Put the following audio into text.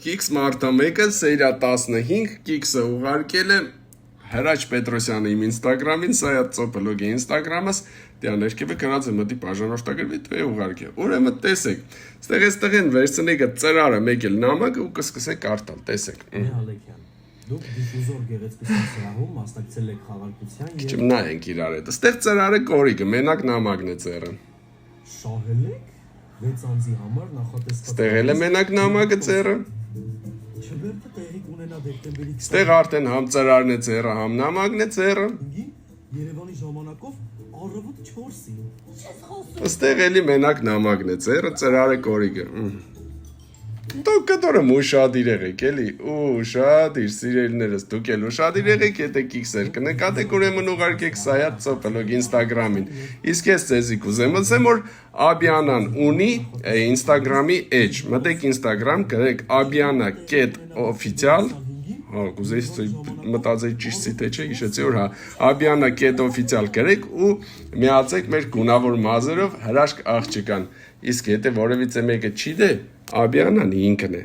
Կիքս մարտամեկը սեյրա 15 կիքսը ուղարկել է Հրաչ Պետրոսյանը իմ ինստագրամին, սա է ծոպելոգի ինստագրամս, դյա ներքևը գրած է մտի բաժանորդագրվի դու է ուղարկե, ուրեմն տեսեք, ստեղ են վերցնեք ծրարը մեկ էլ նամակը ու կսկսեք կարդալ, տեսեք։ Դուք դիֆուզոր գեղեցկության սրահում մասնակցել եք խաղարկության եւ Քիչ նայենք իրար հետ։ Ստեղ ծրարը կորիկը, մենակ նամակն է ծերը։ Շահել եք 6 անձի համար նախատեսված։ Ստեղ էլ է մենակ նամակը ծերը։ Չբերդը տեղի կունենա դեկտեմբերի 20-ին։ Ստեղ արդեն համ ծրարն է ծերը, համ նամակն է ծերը։ Երևանի ժամանակով առավոտ 4-ին։ Ստեղ էլի մենակ նամակն է ծերը, ծրարը կորիկը։ Դուք կտորը ուշադիր եղեք էլի, ուշադիր սիրելիներս, դուք էլ ուշադիր եղեք, եթե կիքսեր կնկատեք, ուրեմն ուղարկեք Սայաթ Ծոպելոգ ինստագրամին։ Իսկ ես ձեզի կուզեմ ասեմ, որ Աբյանան ունի ինստագրամի էջ, մտեք ինստագրամ, գրեք abiyana.official, կուզեի մտածեի ճիշտ թե չէ, հիշեցի որ հա, abiyana.official գրեք ու միացեք մեր գունավոր մազերով հրաշք աղջկան, իսկ եթե որևիցե մեկը չի դե, Աբյանան ինքն է,